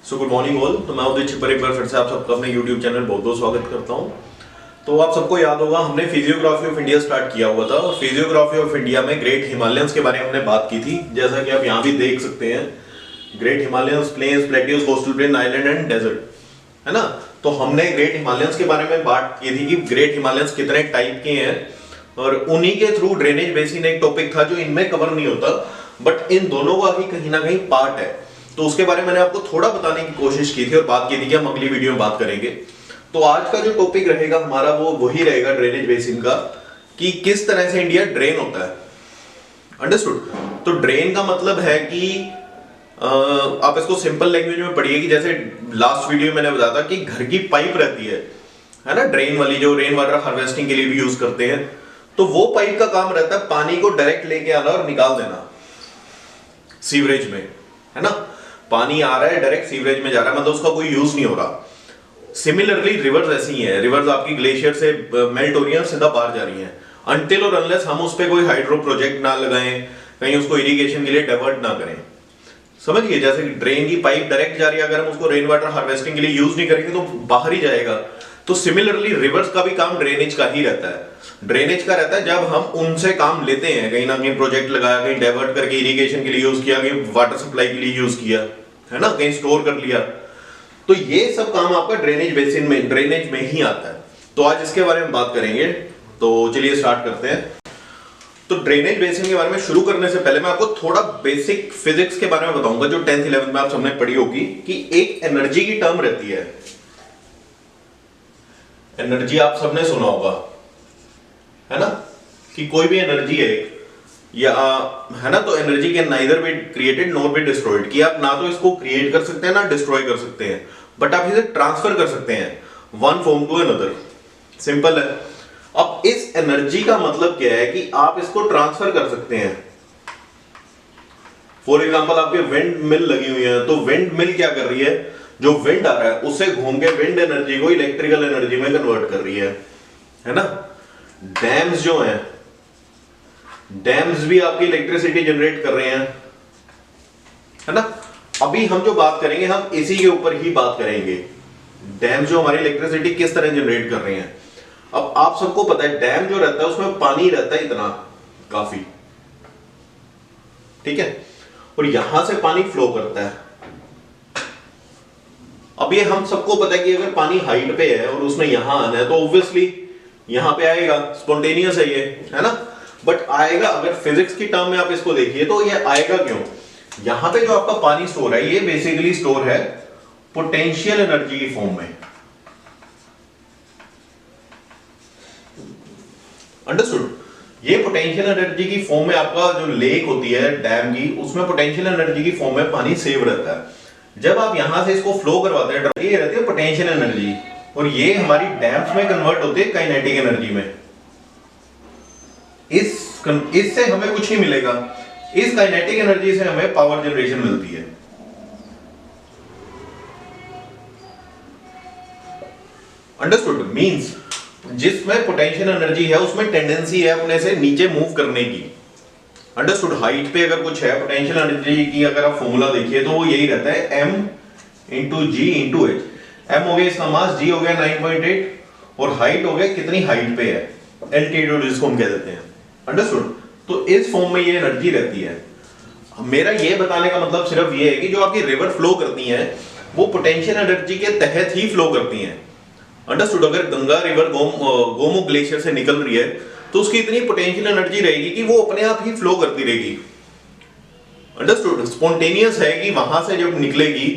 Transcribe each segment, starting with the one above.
So good morning all. तो मैं उदित छिपर एक बार फिर से आप सबका अपने यूट्यूब चैनल बहुत बहुत स्वागत करता हूं। तो आप सबको याद होगा हमने फिजियोग्राफी ऑफ इंडिया स्टार्ट किया हुआ था और फिजियोग्राफी ऑफ इंडिया में ग्रेट हिमालयंस के बारे में हमने बात की थी। जैसा कि आप यहाँ भी देख सकते हैं, great Himalayas, plains, plateaus, coastal plain, island and desert, है ना। तो हमने ग्रेट हिमालयंस के बारे में बात की थी कि ग्रेट हिमालयंस कितने टाइप के हैं और उन्हीं के थ्रू ड्रेनेज बेसिन एक टॉपिक था जो इनमें कवर नहीं होता, बट इन दोनों का ही कहीं ना कहीं पार्ट है। तो उसके बारे में मैंने आपको थोड़ा बताने की कोशिश की थी और बात की थी कि हम अगली वीडियो में बात करेंगे। तो आज का जो टॉपिक रहेगा हमारा वो वही रहेगा ड्रेनेज बेसिन का, कि किस तरह से इंडिया ड्रेन होता है। अंडरस्टूड। तो ड्रेन का मतलब है कि आप इसको सिंपल लैंग्वेज में पढ़िए कि जैसे लास्ट वीडियो में मैंने बताया था कि घर की पाइप रहती है ना, ड्रेन वाली, जो रेन वाटर हार्वेस्टिंग के लिए भी यूज करते हैं। तो वो पाइप का काम रहता है पानी को डायरेक्ट लेके आना और निकाल देना सीवरेज में, है ना। पानी आ रहा है डायरेक्ट सीवरेज में जा रहा है, मतलब उसका कोई यूज नहीं हो रहा। सिमिलरली रिवर्स ऐसी ही है, रिवर्स आपकी ग्लेशियर से मेल्ट हो रही है और सीधा बाहर जा रही है। अनटिल और अनलेस हम उस पर कोई हाइड्रो प्रोजेक्ट ना लगाएं, कहीं उसको इरिगेशन के लिए डाइवर्ट ना करें। समझिए, जैसे ट्रेन की पाइप डायरेक्ट जा रही है, अगर हम उसको रेन वाटर हार्वेस्टिंग के लिए यूज नहीं करेंगे तो बाहर ही जाएगा। तो सिमिलरली रिवर्स का भी काम ड्रेनेज का ही रहता है। ड्रेनेज का रहता है जब हम उनसे काम लेते हैं, कहीं ना कहीं प्रोजेक्ट लगाया, कहीं डाइवर्ट करके इरिगेशन के लिए यूज किया, कहीं वाटर सप्लाई के लिए यूज किया, है ना, कहीं स्टोर कर लिया। तो ये सब काम आपका ड्रेनेज बेसिन में, ड्रेनेज में ही आता है। तो आज इसके बारे में बात करेंगे। तो चलिए स्टार्ट करते हैं। तो ड्रेनेज बेसिन के बारे में शुरू करने से पहले मैं आपको थोड़ा बेसिक फिजिक्स के बारे में बताऊंगा, जो 10th 11th में आप सबने पढ़ी होगी, कि एक एनर्जी की टर्म रहती है। एनर्जी आप सबने सुना होगा, है ना, कि कोई भी एनर्जी है या, है ना, तो energy can neither be created nor be destroyed, कि आप ना तो इसको क्रिएट कर सकते हैं ना डिस्ट्रॉय कर सकते हैं, बट आप इसे ट्रांसफर कर सकते हैं one form to another. Simple है। अब इस एनर्जी का मतलब क्या है कि आप इसको ट्रांसफर कर सकते हैं। फॉर एग्जांपल आपके विंड मिल लगी हुई है, तो विंड मिल क्या कर रही है, जो विंड आ रहा है उससे घूम के विंड एनर्जी को इलेक्ट्रिकल एनर्जी में कन्वर्ट कर रही है ना। डैम्स जो हैं, डैम्स भी आपकी इलेक्ट्रिसिटी जनरेट कर रहे हैं, है ना। अभी हम जो बात करेंगे हम इसी के ऊपर ही बात करेंगे, डैम जो हमारी इलेक्ट्रिसिटी किस तरह जनरेट कर रहे हैं। अब आप सबको पता है डैम जो रहता है उसमें पानी रहता है इतना काफी, ठीक है, और यहां से पानी फ्लो करता है। अब ये हम सबको पता है कि अगर पानी हाइट पे है और उसने यहां आना है तो ऑब्वियसली यहां पे आएगा, स्पॉन्टेनियस है ये, है ना। बट आएगा, अगर फिजिक्स की टर्म में आप इसको देखिए तो ये आएगा क्यों। यहां पे जो आपका पानी स्टोर है ये बेसिकली स्टोर है पोटेंशियल एनर्जी की फॉर्म में। अंडरस्टूड। ये पोटेंशियल एनर्जी की फॉर्म में आपका जो लेक होती है डैम की, उसमें पोटेंशियल एनर्जी की फॉर्म में पानी सेव रहता है। जब आप यहां से इसको फ्लो करवाते हैं, ये रहती है पोटेंशियल एनर्जी, और ये हमारी डैम्स में कन्वर्ट होती है काइनेटिक एनर्जी में। इससे हमें कुछ नहीं मिलेगा, इस काइनेटिक एनर्जी से हमें पावर जनरेशन मिलती है। अंडरस्टूड। मींस जिसमें पोटेंशियल एनर्जी है उसमें टेंडेंसी है अपने से नीचे मूव करने की। अंडरस्टूड। हाइट पे अगर कुछ है पोटेंशियल एनर्जी की, अगर आप फॉर्मूला देखिए तो वो यही रहता है m इंटू जी इंटू एच। m हो गया इसका मास, g हो गया 9.8 और हाइट हो गया कितनी हाइट पे है, एल्टीट्यूड जिसको हम कह देते हैं। अंडरस्टूड। तो इस फॉर्म में ये एनर्जी रहती है। मेरा ये बताने का मतलब सिर्फ ये है कि जो आपकी रिवर फ्लो करती हैं वो पोटेंशियल एनर्जी के तहत ही फ्लो करती हैं। अंडरस्टूड। अगर गंगा रिवर गोमुख ग्लेशियर से निकल रही है तो उसकी इतनी पोटेंशियल एनर्जी रहेगी कि वो अपने आप ही फ्लो करती रहेगी। अंडरस्टूड। स्पॉन्टेनियस है कि वहां से जब निकलेगी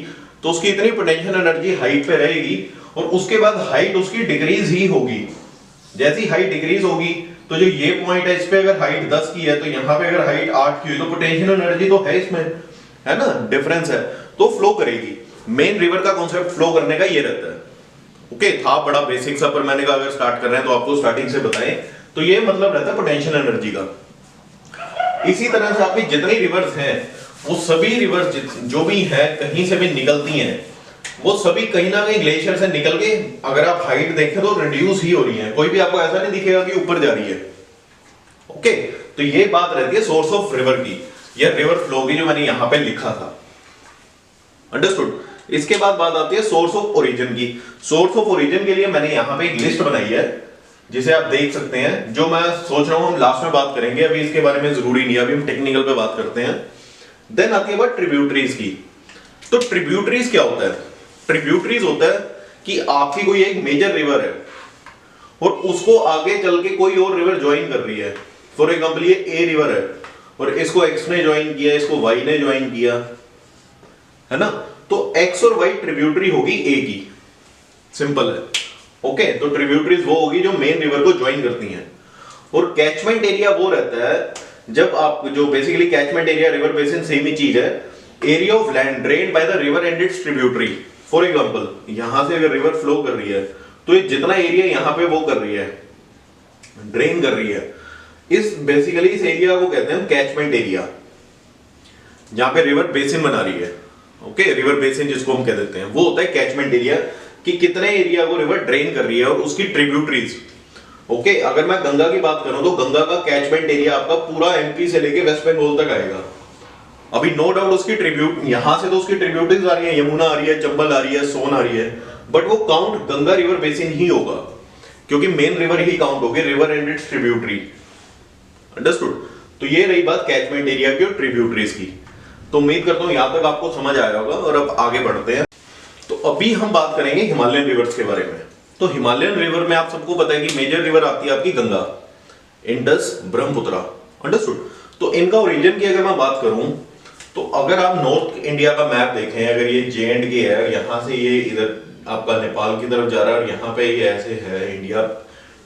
तो उसकी इतनी पोटेंशियल एनर्जी हाइट पे रहेगी और उसके बाद हाइट उसकी डिक्रीज ही होगी। जैसी हाइट डिक्रीज होगी तो जो ये पॉइंट है इस पे अगर हाइट 10 की है तो यहाँ पे अगर हाइट 8 की हुई तो पोटेंशियल एनर्जी तो है इसमें, है ना, डिफरेंस है, तो फ्लो करेगी। मेन रिवर का कॉन्सेप्ट फ्लो करने का ये रहता है। ओके, था बड़ा बेसिक सा, पर मैंने कहा अगर स्टार्ट कर रहे हैं तो आपको स्टार्टिंग से बताएं। तो ये मतलब रहता है पोटेंशियल एनर्जी का। इसी तरह से आपकी जितनी रिवर्स हैं वो सभी रिवर्स जो भी है कहीं से भी निकलती हैं, वो सभी कहीं ना कहीं ग्लेशियर से निकल के, अगर आप हाइट देखें तो रिड्यूस ही हो रही है, कोई भी आपको ऐसा नहीं दिखेगा कि ऊपर जा रही है। ओके, तो ये बात रहती है सोर्स ऑफ रिवर की, या रिवर फ्लो की, जो मैंने यहां पे लिखा था। अंडरस्टूड। इसके बाद बात आती है सोर्स ऑफ ओरिजिन की। सोर्स ऑफ ओरिजिन के लिए मैंने यहाँ पे एक लिस्ट बनाई है जिसे आप देख सकते हैं, जो मैं सोच रहा हूं हम लास्ट में बात करेंगे, अभी इसके बारे में जरूरी नहीं है, अभी हम टेक्निकल पे बात करते हैं। देन आती है बात ट्रिब्यूटरीज की। तो ट्रिब्यूटरीज क्या होता है? ट्रिब्यूटरीज होता है कि आपकी कोई एक मेजर रिवर है और उसको आगे चल के कोई और रिवर ज्वाइन कर रही है। फॉर एग्जाम्पल ये ए रिवर है और इसको एक्स ने ज्वाइन किया, इसको वाई ने ज्वाइन किया, है ना? तो एक्स और वाई ट्रिब्यूटरी होगी ए की, सिंपल है। ओके, तो ट्रिब्यूटरीज वो होगी जो मेन रिवर को ज्वाइन करती हैं। और कैचमेंट एरिया वो रहता है जब आप, जो basically catchment area river basin same ही चीज है, area of land drained by the river and its tributary. For example यहां से अगर रिवर फ्लो कर रही है तो ये जितना एरिया यहां पे वो कर रही है, ड्रेन कर रही है, इस बेसिकली इस एरिया को कहते हैं कैचमेंट एरिया, जहां पे रिवर बेसिन बना रही है। ओके, रिवर बेसिन जिसको हम कह देते हैं, वो होता है कैचमेंट एरिया, कि कितने एरिया को रिवर ड्रेन कर रही है और उसकी ट्रिब्यूटरीज। ओके, अगर मैं गंगा की बात करूं तो गंगा का कैचमेंट एरिया आपका पूरा एमपी से लेके वेस्ट बंगाल तक आएगा। अभी नो डाउट उसकी ट्रिब्यूट, यहां से तो उसकी ट्रिब्यूटरीज आ रही है, यमुना आ रही है, चंबल आ रही है, सोन आ रही है, बट वो काउंट गंगा रिवर बेसिन ही होगा, क्योंकि मेन रिवर ही काउंट होगी, river and its tributary. Understood? तो ये रही बात कैचमेंट एरिया की और ट्रिब्यूटरीज की। तो उम्मीद करता हूं यहां तक आपको समझ आया होगा और अब आगे बढ़ते हैं। तो अभी हम बात करेंगे हिमालयन रिवर्स के बारे में। तो हिमालयन रिवर में आप सबको पता है कि मेजर रिवर आती है आपकी गंगा, इंडस, ब्रह्मपुत्रा। अंडरस्टूड? तो इनका ओरिजिन की अगर मैं बात करूं तो अगर आप नॉर्थ इंडिया का मैप देखें, अगर ये J&K है, यहां से ये इधर आपका नेपाल की तरफ जा रहा है और यहाँ पे ये ऐसे है इंडिया,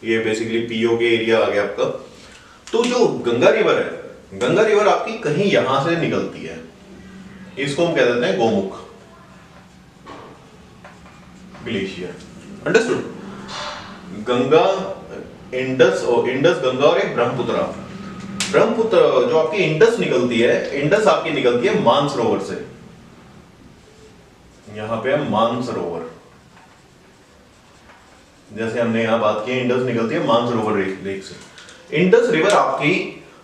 ये बेसिकली POK एरिया आ गया आपका। तो जो गंगा रिवर है, गंगा रिवर आपकी कहीं यहां से निकलती है, इसको हम कह देते हैं Gomukh glacier. Understood? Ganga, Indus, और इंडस गंगा और एक ब्रह्मपुत्रा। ब्रह्मपुत्र जो आपकी इंडस निकलती है, इंडस आपकी निकलती है मानसरोवर से। यहां पे है मानसरोवर, जैसे हमने यहां बात की, इंडस निकलती है मानसरोवर लेक से। इंडस रिवर आपकी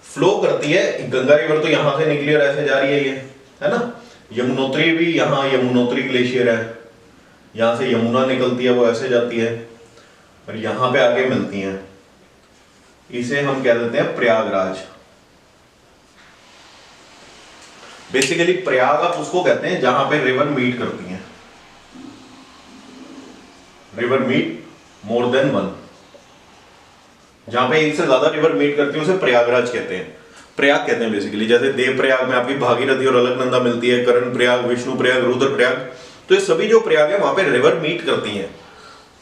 फ्लो करती है, गंगा रिवर तो यहां से निकली और ऐसे जा रही है, ये है ना। यमुनोत्री भी, यहां यमुनोत्री ग्लेशियर है, यहां से यमुना निकलती है, वो ऐसे जाती है और यहां पे आके मिलती हैं। इसे हम कह देते हैं प्रयागराज। बेसिकली प्रयाग आप उसको कहते हैं जहां पे रिवर मीट करती हैं, river meet more than one, जहां पे एक से ज्यादा रिवर मीट करती है उसे प्रयागराज कहते हैं, प्रयाग कहते हैं बेसिकली। जैसे देव प्रयाग में आपकी भागीरथी और अलकनंदा मिलती है, कर्ण प्रयाग, विष्णु प्रयाग, रुद्र प्रयाग, तो ये सभी जो प्रयाग है वहां पे रिवर मीट करती हैं।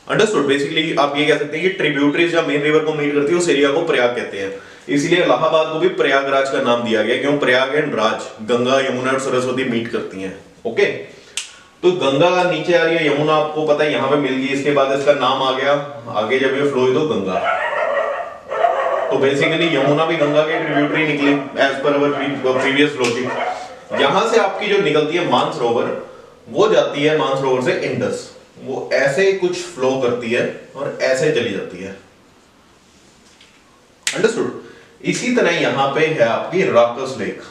अंडरस्टूड? बेसिकली आप ये कह सकते हैं कि ट्रिब्यूटरीज जहां मेन रिवर को मीट करती है उस एरिया को प्रयाग कहते हैं। इसलिए इलाहाबाद को भी प्रयागराज का नाम दिया गया, क्यों? प्रयाग एंड राज, गंगा, यमुना और सरस्वती मीट करती हैं। ओके, तो गंगा नीचे आ रही है, यमुना आपको पता है यहां पे मिल गई, इसके बाद इसका नाम आ गया, आगे जब ये फ्लो हुई तो गंगा। तो बेसिकली यमुना भी गंगा के ट्रिब्यूटरी निकली as per our previous logic. यहां से आपकी जो निकलती है मानसरोवर, वो जाती है मानसरोवर से इंडस, वो ऐसे कुछ फ्लो करती है और ऐसे चली जाती है। अंडरस्टूड? इसी तरह यहां पे है आपकी राकस लेक।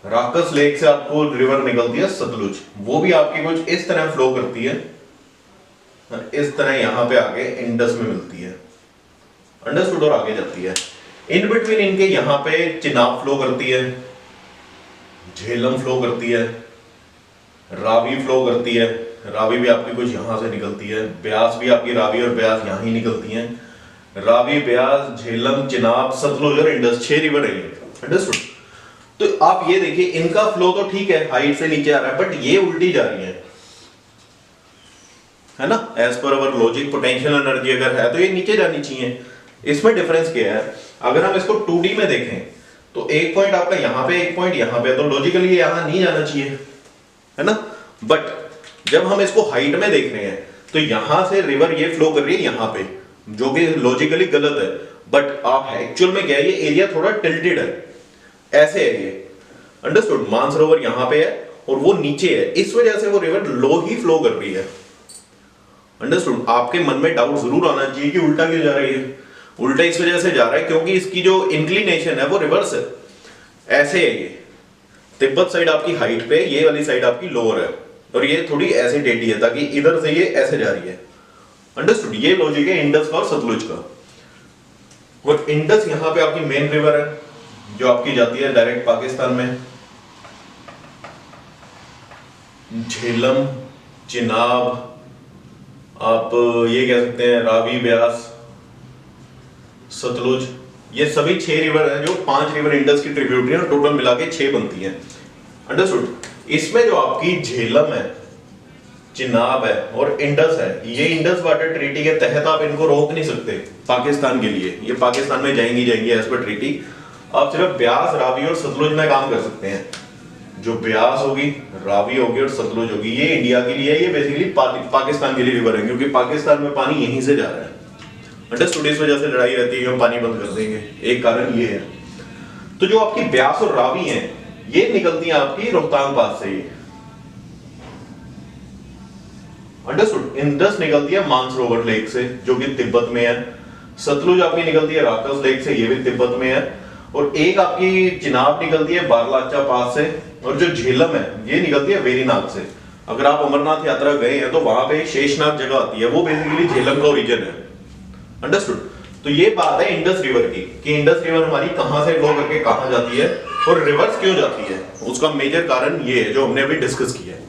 राकस लेक से आपको रिवर निकलती है सतलुज, वो भी आपकी कुछ इस तरह फ्लो करती है, इस तरह यहां पे आके इंडस में मिलती है। अंडरस्टूड? और आगे जाती है। इन बिटवीन इनके यहां पे चिनाब फ्लो करती है, झेलम फ्लो करती है, रावी फ्लो करती है, रावी भी आपकी कुछ यहां से निकलती है, ब्यास भी आपकी, रावी और ब्यास यहां ही निकलती हैं। रावी, ब्यास, झेलम, चिनाब, सतलुज और इंडस, 6 रिवर है ये। अंडरस्टूड? तो आप ये देखिए, इनका फ्लो तो ठीक है, हाइट से नीचे आ रहा है, बट ये उल्टी जा रही है ना। एज पर अवर लॉजिक पोटेंशियल एनर्जी अगर है तो ये नीचे जानी चाहिए। इसमें डिफरेंस क्या है? अगर हम इसको 2D में देखें तो एक पॉइंट आपका यहां पे, एक पॉइंट यहां पे, तो लॉजिकली यहां नहीं जाना चाहिए, है ना। बट जब हम इसको हाइट में देख रहे हैं तो यहां से रिवर ये फ्लो कर रही है यहां पे, जो कि लॉजिकली गलत है, बट आप एक्चुअल में क्या है, ये एरिया थोड़ा टिल्टेड है, ऐसे है ये। अंडरस्टूड? मानसरोवर यहां पे है और वो नीचे है, इस वजह से वो रिवर लो ही फ्लो कर रही है। अंडरस्टूड? आपके मन में डाउट जरूर आना चाहिए कि उल्टा क्यों जा रही है। उल्टा इस वजह से जा रहा है क्योंकि इसकी जो इंक्लिनेशन है वो रिवर्स है, ऐसे है ये, तिब्बत साइड आपकी हाइट पे, ये वाली साइड आपकी लोअर है, और ये थोड़ी ऐसे टेढ़ी है ताकि इधर से ये ऐसे जा रही है। अंडरस्टूड? ये लॉजिक है इंडस का और सतलुज का। और इंडस यहाँ पे आपकी मेन रिवर है जो आपकी जाती है डायरेक्ट पाकिस्तान में। झेलम, चिनाब, आप ये कह सकते हैं रावी, ब्यास, सतलुज, ये सभी 6 रिवर हैं जो 5 रिवर इंडस की ट्रिब्यूटरी है, टोटल मिला के 6 बनती हैं। अंडरस्टूड? इसमें जो आपकी झेलम है, चिनाब है और इंडस है, ये इंडस वाटर ट्रीटी के तहत आप इनको रोक नहीं सकते पाकिस्तान के लिए, ये पाकिस्तान में जाएंगी एज पर ट्रीटी। आप सिर्फ ब्यास, रावी और सतलुज में काम कर सकते हैं। जो ब्यास होगी, रावी होगी और सतलुज होगी, ये इंडिया के लिए, ये बेसिकली पाकिस्तान के लिए रिवर है, क्योंकि पाकिस्तान में पानी यहीं से जा रहा है। अंडरस्टूड? इस वजह से लड़ाई रहती है कि हम पानी बंद कर देंगे, एक कारण ये है। तो जो आपकी ब्यास और रावी हैं, ये निकलती हैं आपकी रोहतांग पास से। ये अंडरस्टूड? इंडस निकलती है मानसरोवर लेक से जो कि तिब्बत में है। सतलुज आपकी निकलती है राकस लेक से, ये भी तिब्बत में है। और एक आपकी चिनाब निकलती है बारलाचा पास से, और जो झेलम है ये निकलती है वेरीनाग से। अगर आप अमरनाथ यात्रा गए हैं तो वहां पे शेषनाग जगह आती है, वो बेसिकली झेलम का ओरिजिन है। अंडरस्टूड? तो ये बात है इंडस रिवर की कि इंडस रिवर हमारी कहां से फ्लो करके कहां जाती है और रिवर्स क्यों जाती है, उसका मेजर कारण ये है जो हमने अभी डिस्कस किया है।